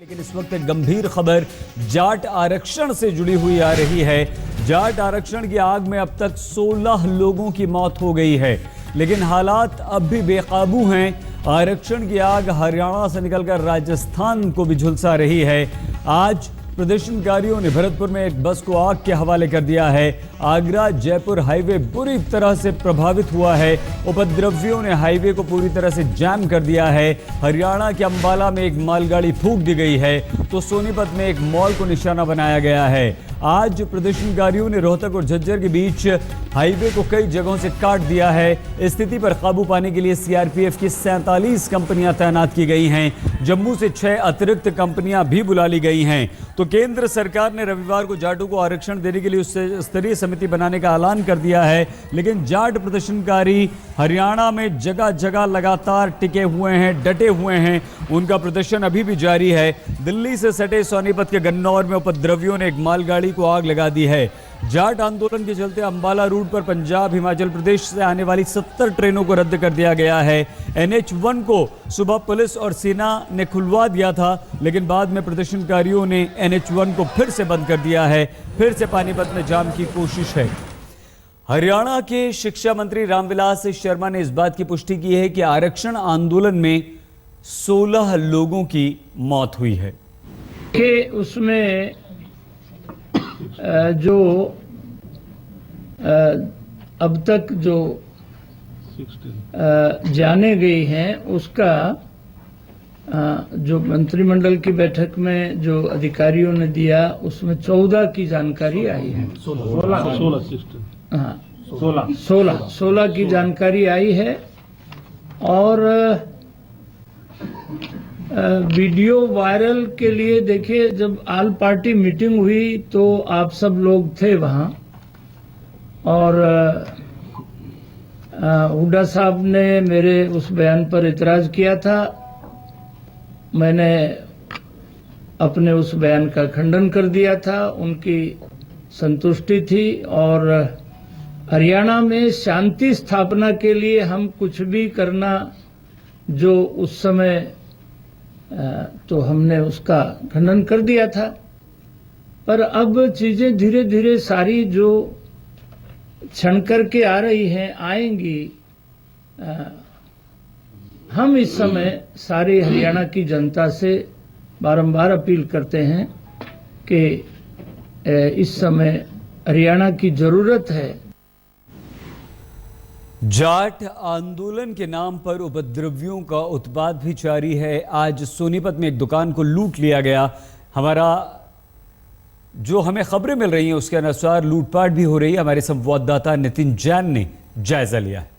लेकिन इस वक्त एक गंभीर खबर जाट आरक्षण से जुड़ी हुई आ रही है। जाट आरक्षण की आग में अब तक 16 लोगों की मौत हो गई है, लेकिन हालात अब भी बेकाबू हैं। आरक्षण की आग हरियाणा से निकलकर राजस्थान को भी झुलसा रही है। आज प्रदर्शनकारियों ने भरतपुर में एक बस को आग के हवाले कर दिया है। आगरा जयपुर हाईवे बुरी तरह से प्रभावित हुआ है। उपद्रवियों ने हाईवे को पूरी तरह से जैम कर दिया है। हरियाणा के अंबाला में एक मालगाड़ी फूंक दी गई है, तो सोनीपत में एक मॉल को निशाना बनाया गया है। आज प्रदर्शनकारियों ने रोहतक और झज्जर के बीच हाईवे को कई जगहों से काट दिया है। स्थिति पर काबू पाने के लिए सीआरपीएफ की 47 कंपनियां तैनात की गई हैं। जम्मू से 6 अतिरिक्त कंपनियां भी बुला ली गई हैं। तो केंद्र सरकार ने रविवार को जाटों को आरक्षण देने के लिए उच्च स्तरीय समिति बनाने का ऐलान कर दिया है, लेकिन जाट प्रदर्शनकारी हरियाणा में जगह जगह लगातार टिके हुए हैं, डटे हुए हैं। उनका प्रदर्शन अभी भी जारी है। दिल्ली से सटे सोनीपत के गन्नौर में उपद्रवियों ने एक मालगाड़ी को आग लगा दी है। जाट आंदोलन के चलते अंबाला रूट पर पंजाब हिमाचल प्रदेश से आने वाली 70 ट्रेनों को रद्द कर दिया गया है। NH1 को सुबह पुलिस और सेना ने खुलवा दिया था, लेकिन बाद में प्रदर्शनकारियों ने NH1 को फिर से बंद कर दिया है। फिर से पानीपत में जाम की कोशिश है। हरियाणा के शिक्षा मंत्री रामविलास शर्मा ने इस बात की पुष्टि की है कि आरक्षण आंदोलन में 16 लोगों की मौत हुई है। उसमें जो अब तक जो जाने गई हैं, उसका जो मंत्रिमंडल की बैठक में जो अधिकारियों ने दिया, उसमें 14 की जानकारी आई है। 16 की जानकारी आई है। और वीडियो वायरल के लिए देखिए, जब ऑल पार्टी मीटिंग हुई तो आप सब लोग थे वहां, और हुड्डा साहब ने मेरे उस बयान पर इतराज किया था। मैंने अपने उस बयान का खंडन कर दिया था, उनकी संतुष्टि थी। और हरियाणा में शांति स्थापना के लिए हम कुछ भी करना, जो उस समय तो हमने उसका खंडन कर दिया था। पर अब चीजें धीरे धीरे सारी जो क्षण करके आ रही हैं, आएंगी। हम इस समय सारी हरियाणा की जनता से बारंबार अपील करते हैं कि इस समय हरियाणा की जरूरत है। जाट आंदोलन के नाम पर उपद्रवियों का उत्पात भी जारी है। आज सोनीपत में एक दुकान को लूट लिया गया। जो हमें खबरें मिल रही हैं उसके अनुसार लूटपाट भी हो रही है। हमारे संवाददाता नितिन जैन ने जायजा लिया है।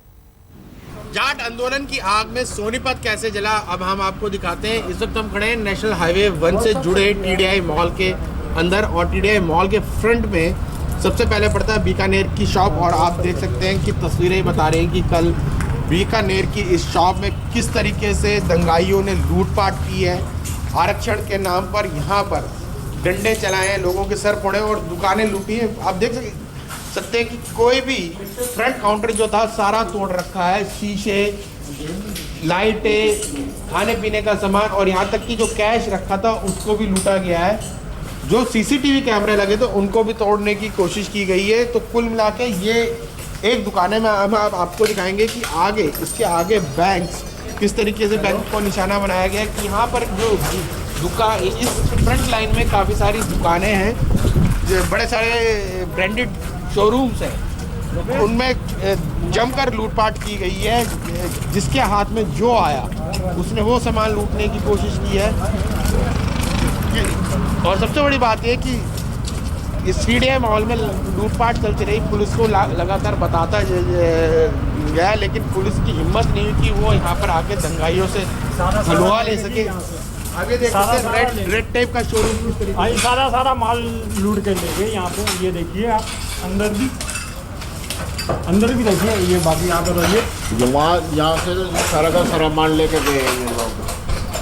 जाट आंदोलन की आग में सोनीपत कैसे जला, अब हम आपको दिखाते हैं। इस वक्त हम खड़े हैं नेशनल हाईवे 1 से जुड़े TDI मॉल के अंदर, और TDI मॉल के फ्रंट में सबसे पहले पड़ता है बीकानेर की शॉप। और आप देख सकते हैं कि तस्वीरें बता रही हैं कि कल बीकानेर की इस शॉप में किस तरीके से दंगाइयों ने लूटपाट की है। आरक्षण के नाम पर यहाँ पर डंडे चलाए हैं, लोगों के सर फोड़े और दुकानें लूटी हैं। आप देख सकते हैं कि कोई भी फ्रंट काउंटर जो था सारा तोड़ रखा है। शीशे, लाइटें, खाने पीने का सामान, और यहाँ तक कि जो कैश रखा था उसको भी लूटा गया है। जो CCTV कैमरे लगे थे उनको भी तोड़ने की कोशिश की गई है। तो कुल मिला के ये एक दुकान है। हम आपको दिखाएंगे कि आगे, इसके आगे बैंक्स, किस तरीके से बैंक को निशाना बनाया गया है। कि यहाँ पर जो दुकान, इस फ्रंट लाइन में काफ़ी सारी दुकानें हैं, जो बड़े सारे ब्रांडेड शोरूम्स हैं, उनमें जमकर लूटपाट की गई है। जिसके हाथ में जो आया उसने वो सामान लूटने की कोशिश की है। और सबसे बड़ी बात यह कि इस TDI मॉल में लूटपाट चलती रही। पुलिस को लगातार बताता गया, लेकिन पुलिस की हिम्मत नहीं हुई कि वो यहाँ पर आके दंगाइयों से हलवा ले सके। आगे देख सकते हैं रेड टेप का शोरूम, सारा माल लूट के ले गए। यहाँ पे ये देखिए आप, अंदर भी देखिए, ये बाकी यहाँ पर रहिए, जो वहाँ यहाँ से सारा का सारा माल लेके गए ये लोग।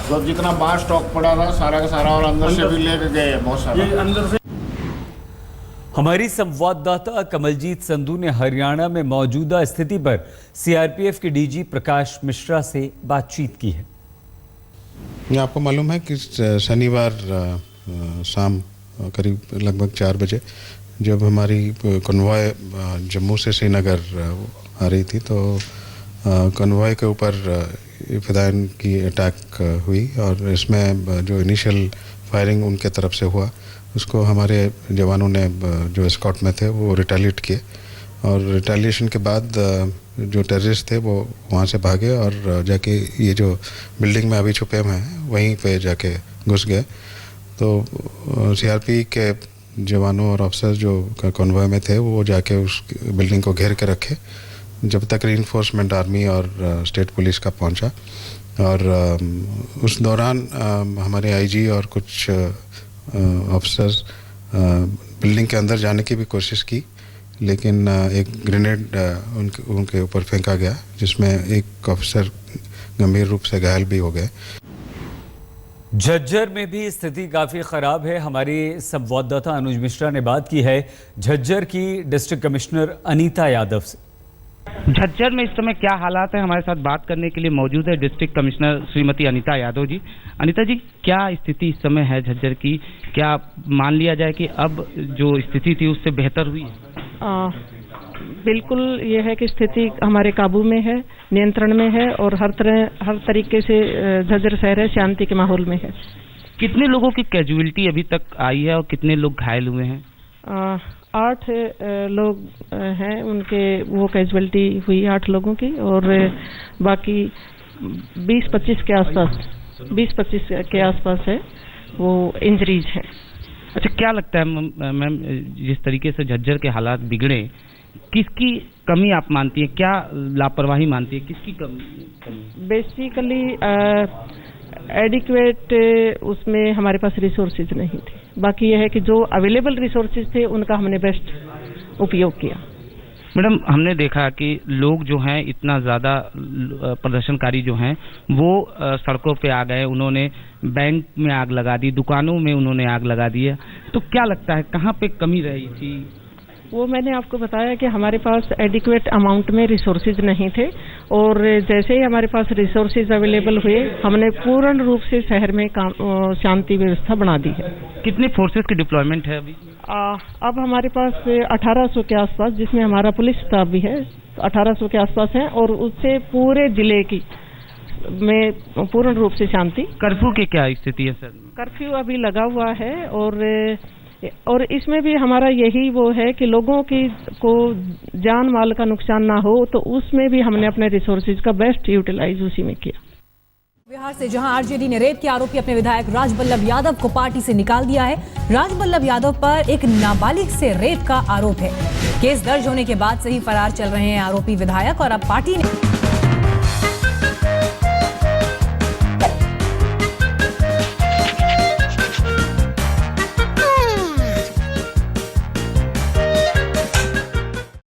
तो जितना बाहर स्टॉक पड़ा था सारा का सारा, और अंदर से भी लेके गए बहुत सारा। ये अंदर से हमारी संवाददाता कमलजीत संधू ने हरियाणा में मौजूदा स्थिति पर CRPF के DG प्रकाश मिश्रा से बातचीत की है। ये आपको मालूम है कि शनिवार शाम करीब लगभग 4 बजे जब हमारी कन्वॉय जम्मू से श्रीनगर आ रही थी तो कन्वॉय के ऊपर फिदायन की अटैक हुई और इसमें जो इनिशियल फायरिंग उनके तरफ से हुआ उसको हमारे जवानों ने जो एस्कॉर्ट में थे वो रिटेलिएट किए और रिटेलिएशन के बाद जो टेररिस्ट थे वो वहाँ से भागे और जाके ये जो बिल्डिंग में अभी छुपे हुए हैं वहीं पे जाके घुस गए। तो सीआरपी के जवानों और अफसर जो कॉन्वॉय में थे वो जाके उस बिल्डिंग को घेर के रखे जब तक रीइंफोर्समेंट आर्मी और स्टेट पुलिस का पहुंचा और उस दौरान हमारे आईजी और कुछ अफसर्स बिल्डिंग के अंदर जाने की भी कोशिश की लेकिन एक ग्रेनेड उनके ऊपर फेंका गया जिसमें एक अफसर गंभीर रूप से घायल भी हो गए। झज्जर में भी स्थिति काफ़ी ख़राब है। हमारी संवाददाता अनुज मिश्रा ने बात की है झज्जर की डिस्ट्रिक्ट कमिश्नर अनीता यादव से। झज्जर में इस समय क्या हालात है, हमारे साथ बात करने के लिए मौजूद है डिस्ट्रिक्ट कमिश्नर श्रीमती अनीता यादव जी। अनीता जी, क्या स्थिति इस समय है झज्जर की? क्या मान लिया जाए कि अब जो स्थिति थी उससे बेहतर हुई है? बिल्कुल ये है कि स्थिति हमारे काबू में है, नियंत्रण में है और हर तरीके से झज्जर शहर है शांति के माहौल में है। कितने लोगों की कैजुअलिटी अभी तक आई है और कितने लोग घायल हुए हैं? 8 लोग हैं, उनके वो कैजुअलिटी हुई 8 लोगों की और बाकी 20-25 के आसपास है वो इंजरीज है। अच्छा, क्या लगता है मैम जिस तरीके से झज्जर के हालात बिगड़े किसकी कमी आप मानती हैं? क्या लापरवाही मानती है? किसकी कमी? बेसिकली एडिक्वेट उसमें हमारे पास रिसोर्सेज नहीं थे। बाकी यह है कि जो अवेलेबल रिसोर्सेज थे उनका हमने बेस्ट उपयोग किया। मैडम, हमने देखा कि लोग जो हैं इतना ज़्यादा प्रदर्शनकारी जो हैं वो सड़कों पे आ गए, उन्होंने बैंक में आग लगा दी, दुकानों में उन्होंने आग लगा दी है। तो क्या लगता है कहाँ पे कमी रही थी? वो मैंने आपको बताया कि हमारे पास एडिक्वेट अमाउंट में रिसोर्सेज नहीं थे और जैसे ही हमारे पास रिसोर्सेज अवेलेबल हुए हमने पूर्ण रूप से शहर में शांति व्यवस्था बना दी है। कितने फोर्सेस की डिप्लॉयमेंट है अभी? अब हमारे पास 1800 के आसपास, जिसमें हमारा पुलिस स्टाफ भी है, 1800 के आसपास है और उससे पूरे जिले की में पूर्ण रूप से शांति। कर्फ्यू की क्या स्थिति है सर? कर्फ्यू अभी लगा हुआ है और इसमें भी हमारा यही वो है कि लोगों को जान माल का नुकसान ना हो, तो उसमें भी हमने अपने रिसोर्सेज का बेस्ट यूटिलाइज उसी में किया। बिहार से जहां आरजेडी ने रेप के आरोपी अपने विधायक राजबल्लभ यादव को पार्टी से निकाल दिया है। राजबल्लभ यादव पर एक नाबालिग से रेप का आरोप है। केस दर्ज होने के बाद से ही फरार चल रहे हैं आरोपी विधायक और अब पार्टी ने